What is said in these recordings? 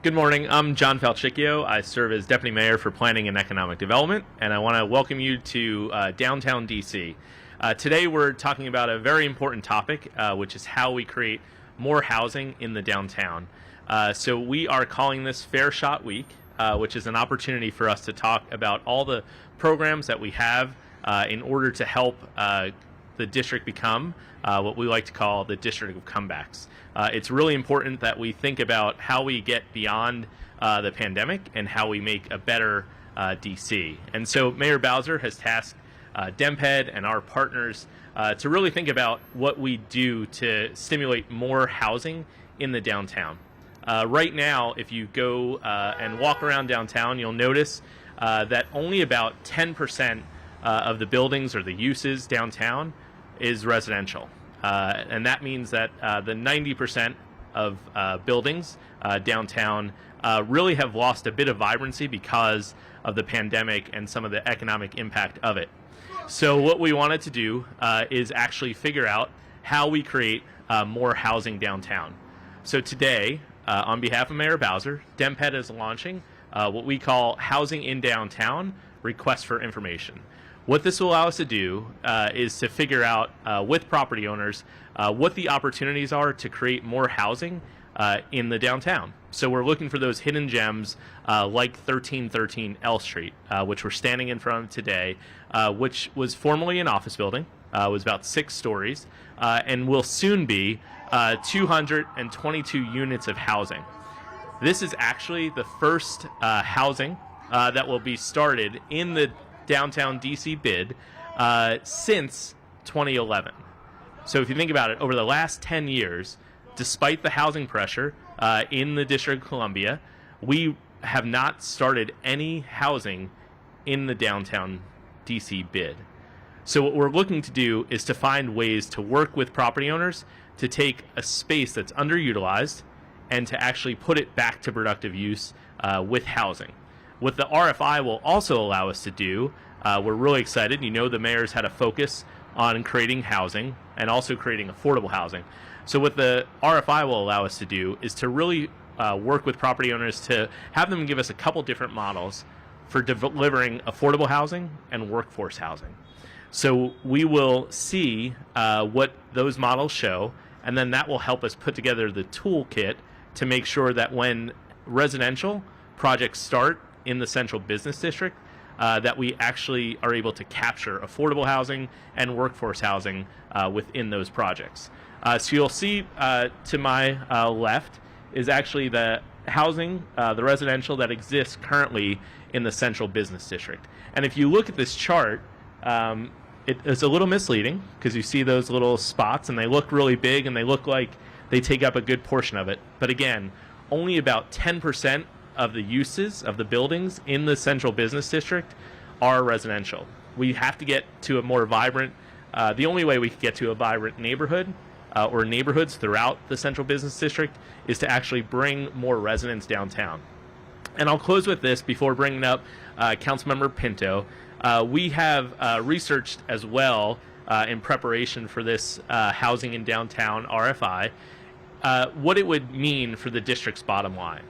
Good morning. I'm John Falchicchio. I serve as Deputy Mayor for Planning and Economic Development, and I want to welcome you to downtown DC. Today we're talking about a very important topic, which is how we create more housing in the downtown. So we are calling this Fair Shot Week, which is an opportunity for us to talk about all the programs that we have in order to help the district become what we like to call the district of comebacks. It's really important that we think about how we get beyond the pandemic and how we make a better DC. And so Mayor Bowser has tasked DemPed and our partners to really think about what we do to stimulate more housing in the downtown. Right now, if you go and walk around downtown, you'll notice that only about 10% of the buildings or the uses downtown is residential. And that means that the 90% of buildings downtown really have lost a bit of vibrancy because of the pandemic and some of the economic impact of it. So what we wanted to do is actually figure out how we create more housing downtown. So today, on behalf of Mayor Bowser, DemPed is launching what we call Housing in Downtown Request for Information. What this will allow us to do is to figure out with property owners what the opportunities are to create more housing in the downtown. So we're looking for those hidden gems like 1313 L Street, which we're standing in front of today, which was formerly an office building, was about 6 stories, and will soon be 222 units of housing. This is actually the first housing that will be started in the downtown DC bid since 2011. So if you think about it, over the last 10 years, despite the housing pressure in the District of Columbia, we have not started any housing in the downtown DC bid. So what we're looking to do is to find ways to work with property owners to take a space that's underutilized and to actually put it back to productive use with housing. What the RFI will also allow us to do, we're really excited. You know, the mayor's had a focus on creating housing and also creating affordable housing. So what the RFI will allow us to do is to really work with property owners to have them give us a couple different models for delivering affordable housing and workforce housing. So we will see what those models show, and then that will help us put together the toolkit to make sure that when residential projects start in the central business district, that we actually are able to capture affordable housing and workforce housing within those projects. So you'll see to my left is actually the housing, the residential that exists currently in the central business district. And if you look at this chart, it's a little misleading because you see those little spots and they look really big and they look like they take up a good portion of it. But again, only about 10% of the uses of the buildings in the central business district are residential. We have to get to a more vibrant, the only way we can get to a vibrant neighborhood or neighborhoods throughout the central business district is to actually bring more residents downtown. And I'll close with this before bringing up Councilmember Pinto. We have researched as well in preparation for this Housing in Downtown RFI what it would mean for the district's bottom line.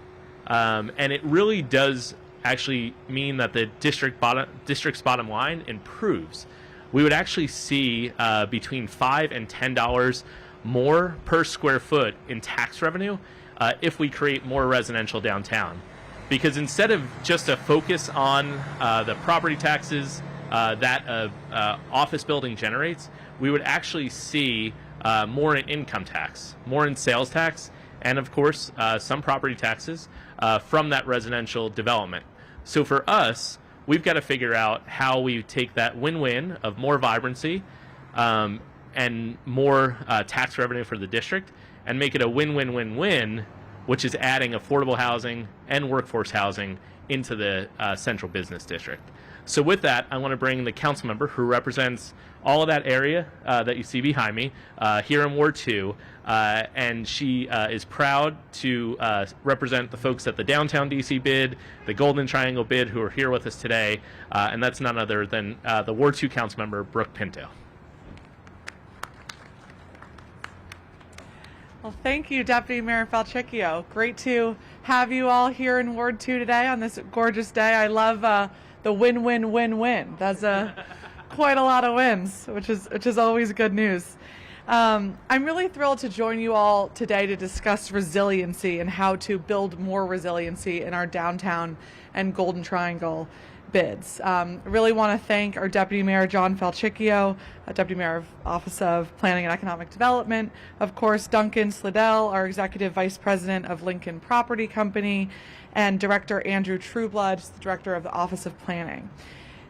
And it really does actually mean that the district's bottom line improves. We would actually see between $5 and $10 more per square foot in tax revenue if we create more residential downtown. Because instead of just a focus on the property taxes that an office building generates, we would actually see more in income tax, more in sales tax, and of course some property taxes from that residential development. So for us, we've got to figure out how we take that win-win of more vibrancy and more tax revenue for the district and make it a win-win-win-win, which is adding affordable housing and workforce housing into the central business district. So with that, I want to bring the council member who represents all of that area that you see behind me here in Ward 2, and she is proud to represent the folks at the Downtown DC bid, the Golden Triangle bid, who are here with us today, and that's none other than the Ward 2 council member, Brooke Pinto. Well, thank you, Deputy Mayor Falchicchio. Great to have you all here in Ward 2 today on this gorgeous day. I love the win-win-win-win. That's quite a lot of wins, which is always good news. I'm really thrilled to join you all today to discuss resiliency and how to build more resiliency in our downtown and Golden Triangle bids. Really want to thank our Deputy Mayor John Falchicchio, Deputy Mayor of Office of Planning and Economic Development, of course Duncan Slidell, our Executive Vice President of Lincoln Property Company, and Director Andrew Trueblood, the Director of the Office of Planning.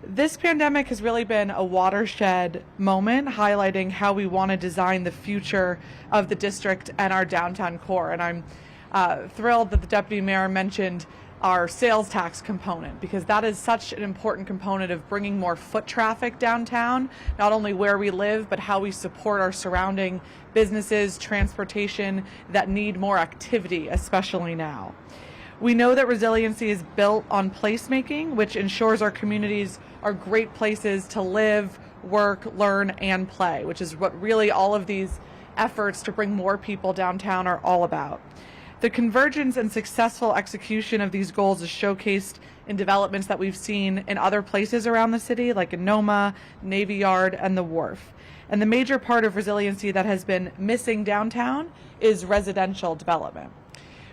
This pandemic has really been a watershed moment highlighting how we want to design the future of the district and our downtown core. And I'm thrilled that the Deputy Mayor mentioned our sales tax component, because that is such an important component of bringing more foot traffic downtown, not only where we live, but how we support our surrounding businesses, transportation that need more activity, especially now. We know that resiliency is built on placemaking, which ensures our communities are great places to live, work, learn, and play, which is what really all of these efforts to bring more people downtown are all about. The convergence and successful execution of these goals is showcased in developments that we've seen in other places around the city, like in Noma, Navy Yard, and the Wharf. And the major part of resiliency that has been missing downtown is residential development.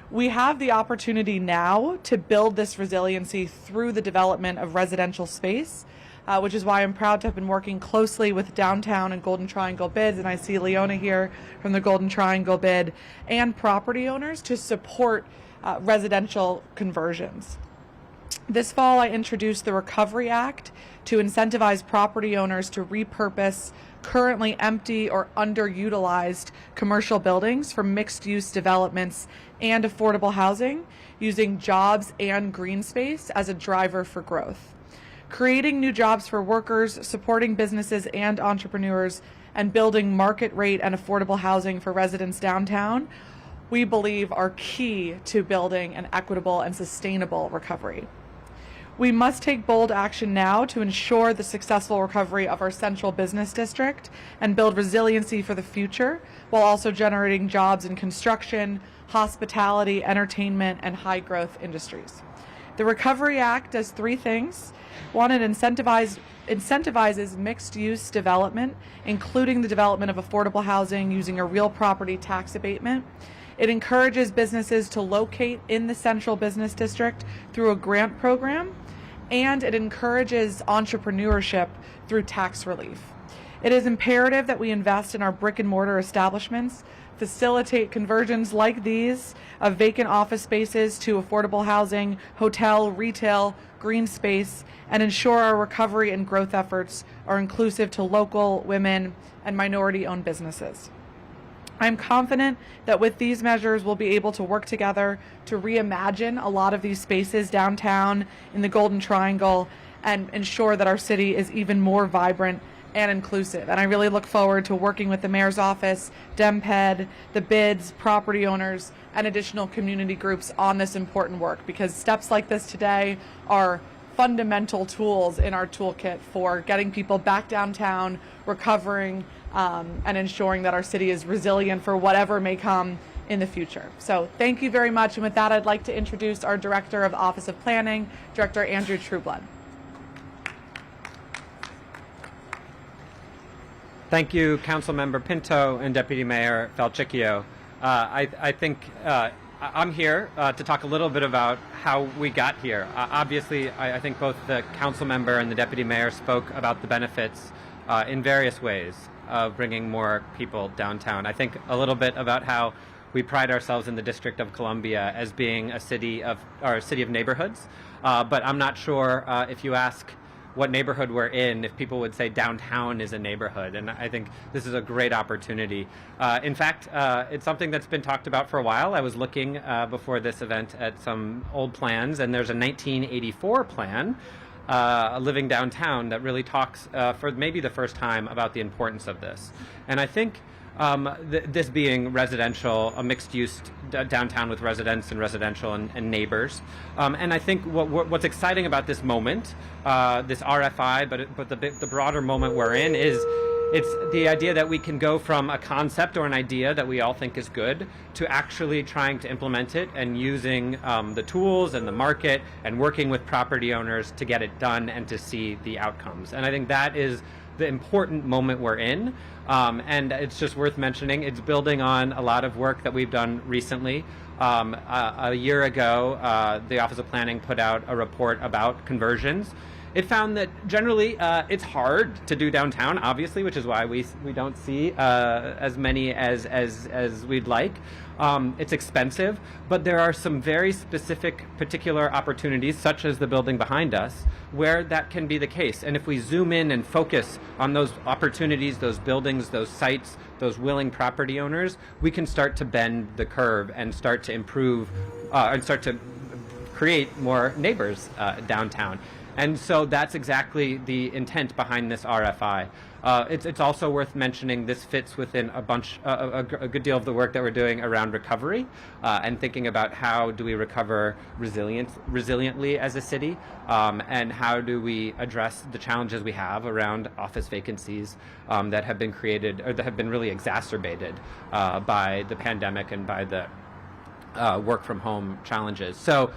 We have the opportunity now to build this resiliency through the development of residential space, which is why I'm proud to have been working closely with downtown and Golden Triangle bids, and I see Leona here from the Golden Triangle bid, and property owners to support residential conversions. This fall, I introduced the Recovery Act to incentivize property owners to repurpose currently empty or underutilized commercial buildings for mixed-use developments and affordable housing, using jobs and green space as a driver for growth. Creating new jobs for workers, supporting businesses and entrepreneurs, and building market rate and affordable housing for residents downtown, we believe are key to building an equitable and sustainable recovery. We must take bold action now to ensure the successful recovery of our central business district and build resiliency for the future, while also generating jobs in construction, hospitality, entertainment, and high-growth industries. The Recovery Act does three things. One, it incentivizes mixed-use development, including the development of affordable housing using a real property tax abatement. It encourages businesses to locate in the central business district through a grant program, and it encourages entrepreneurship through tax relief. It is imperative that we invest in our brick-and-mortar establishments, facilitate conversions like these of vacant office spaces to affordable housing, hotel, retail, green space, and ensure our recovery and growth efforts are inclusive to local, women, and minority-owned businesses. I'm confident that with these measures, we'll be able to work together to reimagine a lot of these spaces downtown in the Golden Triangle and ensure that our city is even more vibrant and inclusive. And I really look forward to working with the Mayor's Office, DemPed, the bids, property owners, and additional community groups on this important work, because steps like this today are fundamental tools in our toolkit for getting people back downtown, recovering, and ensuring that our city is resilient for whatever may come in the future. So thank you very much. And with that, I'd like to introduce our Director of the Office of Planning, Director Andrew Trueblood. Thank you, Councilmember Pinto and Deputy Mayor Falchicchio. I think I'm here to talk a little bit about how we got here. Obviously, I think both the council member and the deputy mayor spoke about the benefits in various ways of bringing more people downtown. I think a little bit about how we pride ourselves in the District of Columbia as being a city of neighborhoods, but I'm not sure if you ask what neighborhood we're in, if people would say downtown is a neighborhood. And I think this is a great opportunity. In fact, it's something that's been talked about for a while. I was looking before this event at some old plans, and there's a 1984 plan, Living Downtown, that really talks for maybe the first time about the importance of this. And I think this being residential, a mixed-use downtown with residents and residential and neighbors. And I think what's exciting about this moment, this RFI, but the broader moment we're in, is It's the idea that we can go from a concept or an idea that we all think is good to actually trying to implement it and using the tools and the market and working with property owners to get it done and to see the outcomes. And I think that is the important moment we're in. And it's just worth mentioning, it's building on a lot of work that we've done recently. A year ago, the Office of Planning put out a report about conversions. It found that generally it's hard to do downtown, obviously, which is why we don't see as many as we'd like. It's expensive, but there are some very specific particular opportunities, such as the building behind us, where that can be the case. And if we zoom in and focus on those opportunities, those buildings, those sites, those willing property owners, we can start to bend the curve and start to improve and start to create more neighbors downtown. And so that's exactly the intent behind this RFI. It's also worth mentioning this fits within a good deal of the work that we're doing around recovery and thinking about how do we recover resiliently as a city, and how do we address the challenges we have around office vacancies that have been created or that have been really exacerbated by the pandemic and by the work from home challenges. So.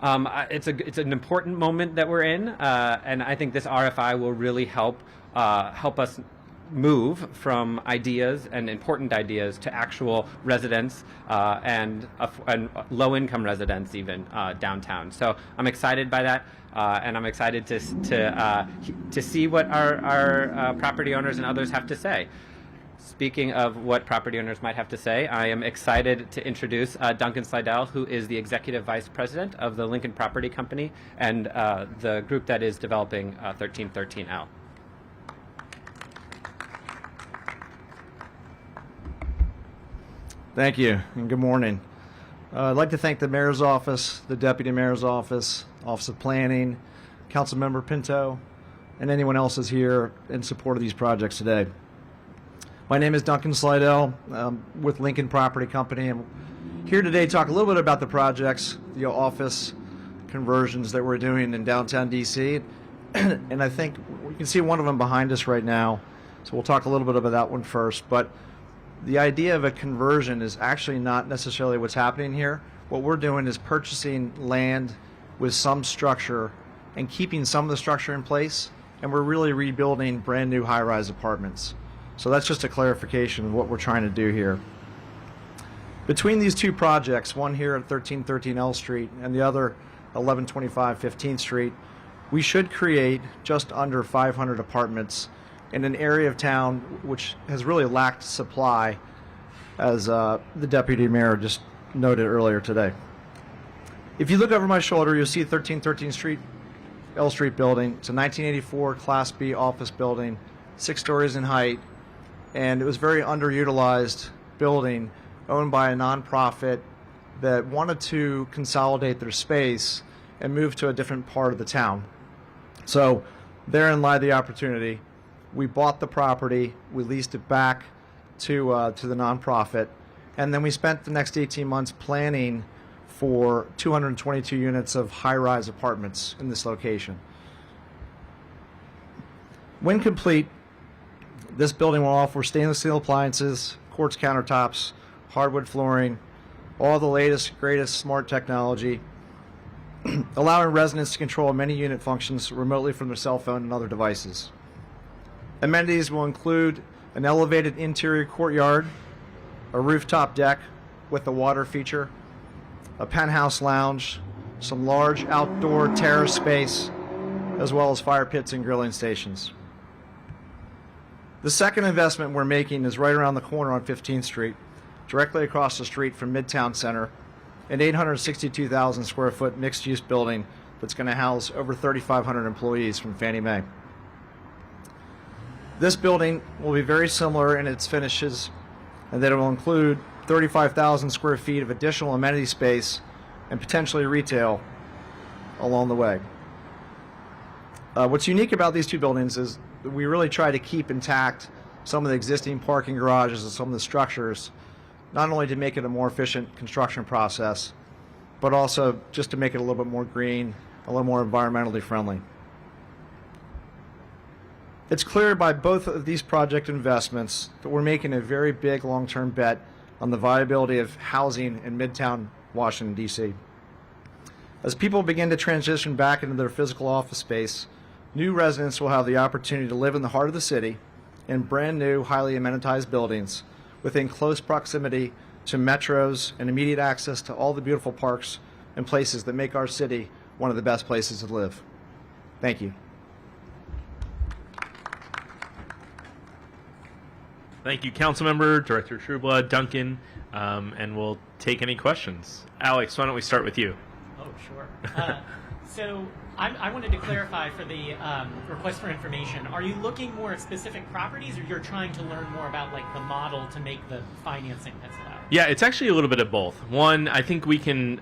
It's an important moment that we're in, and I think this RFI will really help us move from ideas and important ideas to actual residents and low-income residents even downtown. So I'm excited by that, and I'm excited to see what our property owners and others have to say. Speaking of what property owners might have to say, I am excited to introduce Duncan Slidell, who is the Executive Vice President of the Lincoln Property Company and the group that is developing 1313L. Thank you, and good morning. I'd like to thank the Mayor's Office, the Deputy Mayor's Office, Office of Planning, Councilmember Pinto, and anyone else is here in support of these projects today. My name is Duncan Slidell with Lincoln Property Company. I'm here today to talk a little bit about the projects, the office conversions that we're doing in downtown DC. And I think you can see one of them behind us right now. So we'll talk a little bit about that one first. But the idea of a conversion is actually not necessarily what's happening here. What we're doing is purchasing land with some structure and keeping some of the structure in place. And we're really rebuilding brand new high-rise apartments. So that's just a clarification of what we're trying to do here. Between these two projects, one here at 1313 L Street and the other 1125 15th Street, we should create just under 500 apartments in an area of town which has really lacked supply, as the Deputy Mayor just noted earlier today. If you look over my shoulder, you'll see 1313 L Street building. It's a 1984 Class B office building, 6 stories in height. And it was a very underutilized building owned by a nonprofit that wanted to consolidate their space and move to a different part of the town. So therein lied the opportunity. We bought the property, we leased it back to the nonprofit, and then we spent the next 18 months planning for 222 units of high-rise apartments in this location. When complete, this building will offer stainless steel appliances, quartz countertops, hardwood flooring, all the latest, greatest smart technology, allowing residents to control many unit functions remotely from their cell phone and other devices. Amenities will include an elevated interior courtyard, a rooftop deck with a water feature, a penthouse lounge, some large outdoor terrace space, as well as fire pits and grilling stations. The second investment we're making is right around the corner on 15th Street, directly across the street from Midtown Center, an 862,000 square foot mixed-use building that's going to house over 3,500 employees from Fannie Mae. This building will be very similar in its finishes, and that it will include 35,000 square feet of additional amenity space and potentially retail along the way. What's unique about these two buildings is that we really try to keep intact some of the existing parking garages and some of the structures, not only to make it a more efficient construction process, but also just to make it a little bit more green, a little more environmentally friendly. It's clear by both of these project investments that we're making a very big long-term bet on the viability of housing in Midtown Washington, D.C. As people begin to transition back into their physical office space, new residents will have the opportunity to live in the heart of the city in brand new, highly amenitized buildings within close proximity to metros and immediate access to all the beautiful parks and places that make our city one of the best places to live. Thank you. Thank you, Councilmember, Director Trueblood, Duncan, and we'll take any questions. Alex, why don't we start with you? Oh, sure. So I wanted to clarify for the request for information. Are you looking more at specific properties, or you're trying to learn more about like the model to make the financing pencil out? Yeah, it's actually a little bit of both. One, I think we can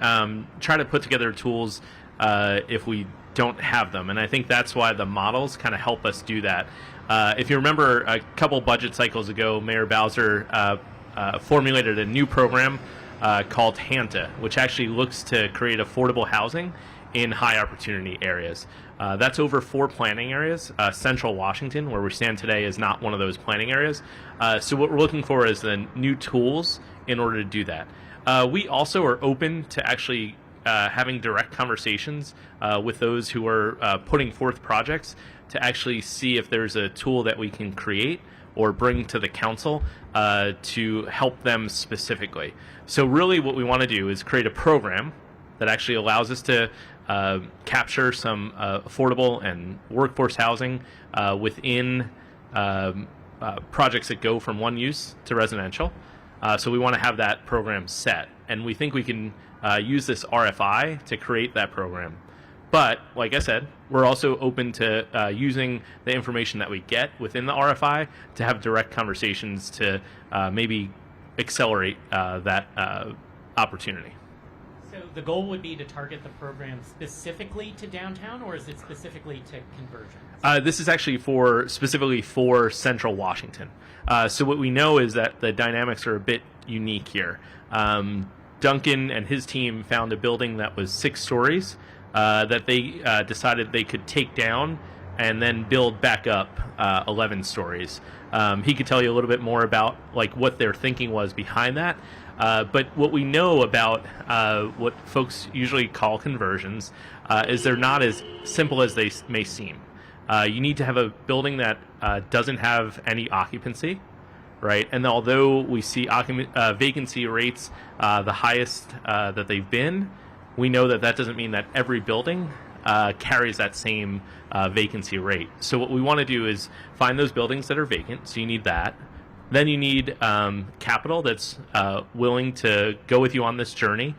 try to put together tools if we don't have them, and I think that's why the models kind of help us do that. If you remember, a couple budget cycles ago, Mayor Bowser formulated a new program called HANTA, which actually looks to create affordable housing in high opportunity areas. That's over 4 planning areas. Central Washington, where we stand today, is not one of those planning areas. So what we're looking for is the new tools in order to do that. We also are open to actually having direct conversations with those who are putting forth projects to actually see if there's a tool that we can create or bring to the council to help them specifically. So really what we want to do is create a program that actually allows us to capture some affordable and workforce housing within projects that go from one use to residential. So we want to have that program set, and we think we can use this RFI to create that program. But like I said, we're also open to using the information that we get within the RFI to have direct conversations to maybe accelerate that opportunity. So the goal would be to target the program specifically to downtown, or is it specifically to conversion? This is actually specifically for Central Washington. So what we know is that the dynamics are a bit unique here. Duncan and his team found a building that was 6 stories that they decided they could take down and then build back up 11 stories. He could tell you a little bit more about like what their thinking was behind that. But what we know about what folks usually call conversions is they're not as simple as they may seem. You need to have a building that doesn't have any occupancy, right? And although we see vacancy rates the highest that they've been, we know that that doesn't mean that every building carries that same vacancy rate. So what we want to do is find those buildings that are vacant. So you need that. Then you need capital that's willing to go with you on this journey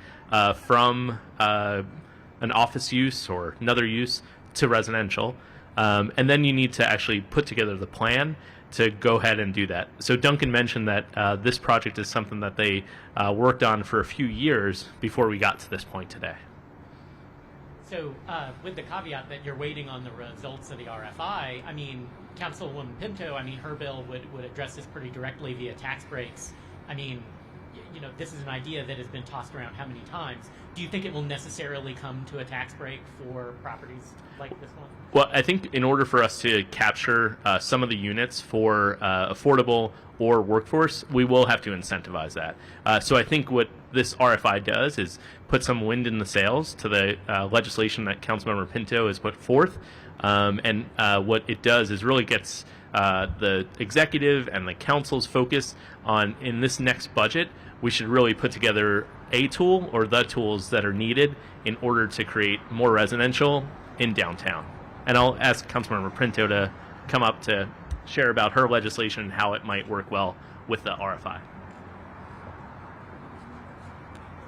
from an office use or another use to residential. And then you need to actually put together the plan to go ahead and do that. So Duncan mentioned that this project is something that they worked on for a few years before we got to this point today. So with the caveat that you're waiting on the results of the RFI, I mean, Councilwoman Pinto, I mean, her bill would address this pretty directly via tax breaks. I mean, you know, this is an idea that has been tossed around how many times? Do you think it will necessarily come to a tax break for properties like this one? Well, I think in order for us to capture some of the units for affordable or workforce, we will have to incentivize that. So I think what this RFI does is put some wind in the sails to the legislation that Councilmember Pinto has put forth. And what it does is really gets the executive and the council's focus on, in this next budget, we should really put together a tool or the tools that are needed in order to create more residential in downtown. And I'll ask Councilmember Pinto to come up to share about her legislation and how it might work well with the RFI.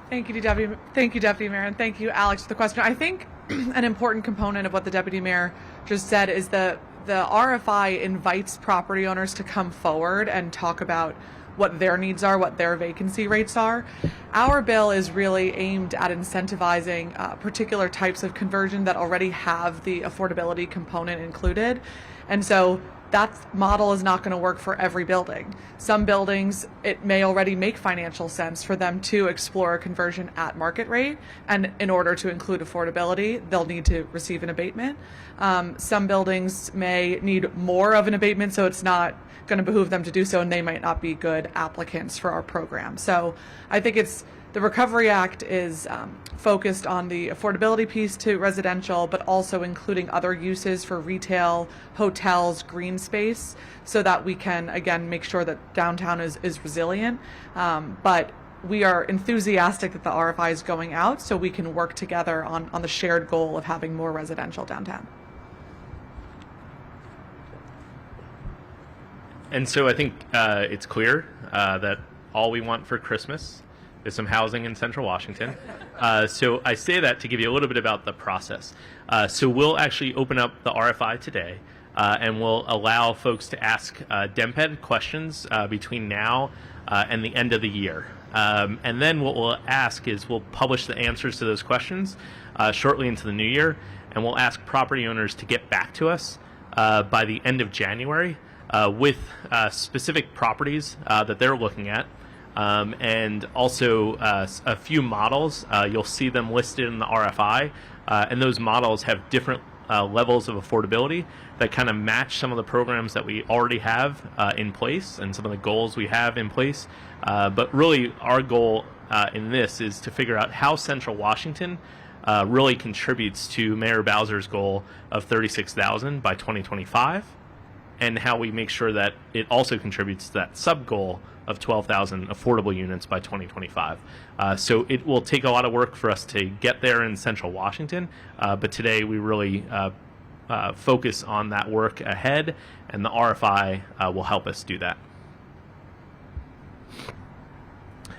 Thank you, Deputy Mayor, and thank you, Alex, for the question. I think an important component of what the Deputy Mayor just said is the RFI invites property owners to come forward and talk about what their needs are, what their vacancy rates are. Our bill is really aimed at incentivizing particular types of conversion that already have the affordability component included. And so that model is not going to work for every building. Some buildings, it may already make financial sense for them to explore a conversion at market rate, and in order to include affordability, they'll need to receive an abatement. Some buildings may need more of an abatement, so it's not going to behoove them to do so, and they might not be good applicants for our program. So I think the Recovery Act is focused on the affordability piece to residential, but also including other uses for retail, hotels, green space, so that we can, again, make sure that downtown is resilient. But we are enthusiastic that the RFI is going out so we can work together on the shared goal of having more residential downtown. And so I think it's clear that all we want for Christmas is some housing in Central Washington. So I say that to give you a little bit about the process. So we'll actually open up the RFI today, and we'll allow folks to ask DEMPED questions between now and the end of the year. And then what we'll ask is we'll publish the answers to those questions shortly into the new year, and we'll ask property owners to get back to us by the end of January with specific properties that they're looking at. And also a few models. You'll see them listed in the RFI, and those models have different levels of affordability that kind of match some of the programs that we already have in place and some of the goals we have in place. But really, our goal in this is to figure out how Central Washington really contributes to Mayor Bowser's goal of 36,000 by 2025, and how we make sure that it also contributes to that sub-goal of 12,000 affordable units by 2025. So it will take a lot of work for us to get there in Central Washington, but today we really focus on that work ahead, and the RFI will help us do that.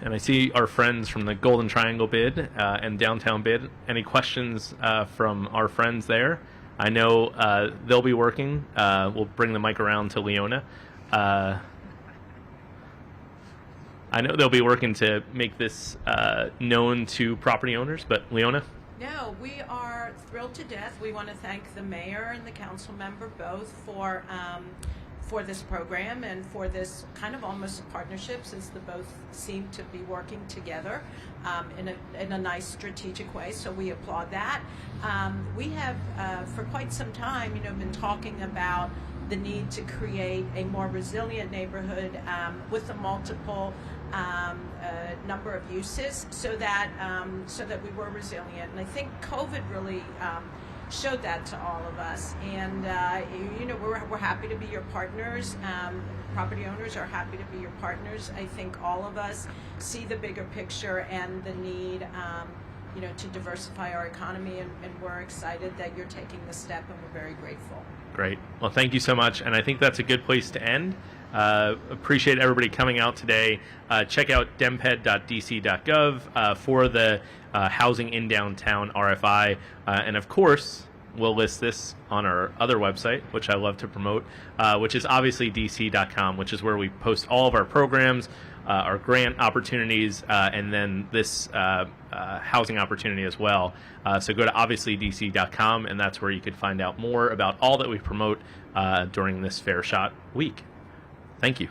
And I see our friends from the Golden Triangle bid and Downtown bid. Any questions from our friends there? I know they'll be working. We'll bring the mic around to Leona. I know they'll be working to make this known to property owners, but Leona? No, we are thrilled to death. We want to thank the mayor and the council member both for this program and for this kind of almost a partnership, since the both seem to be working together in a nice strategic way. So we applaud that. We have for quite some time, been talking about the need to create a more resilient neighborhood with a multiple number of uses, so that we were resilient. And I think COVID really showed that to all of us. And we're happy to be your partners. Property owners are happy to be your partners. I think all of us see the bigger picture and the need to diversify our economy, and we're excited that you're taking this step, and we're very grateful. Great. Well, thank you so much, and I think that's a good place to end. Appreciate everybody coming out today. Check out Mayor.dc.gov for the Housing in Downtown RFI, and of course, we'll list this on our other website, which I love to promote, which is obviously dc.com, which is where we post all of our programs, our grant opportunities, and then this housing opportunity as well. So go to obviously.dc.com, and that's where you could find out more about all that we promote during this Fair Shot week. Thank you.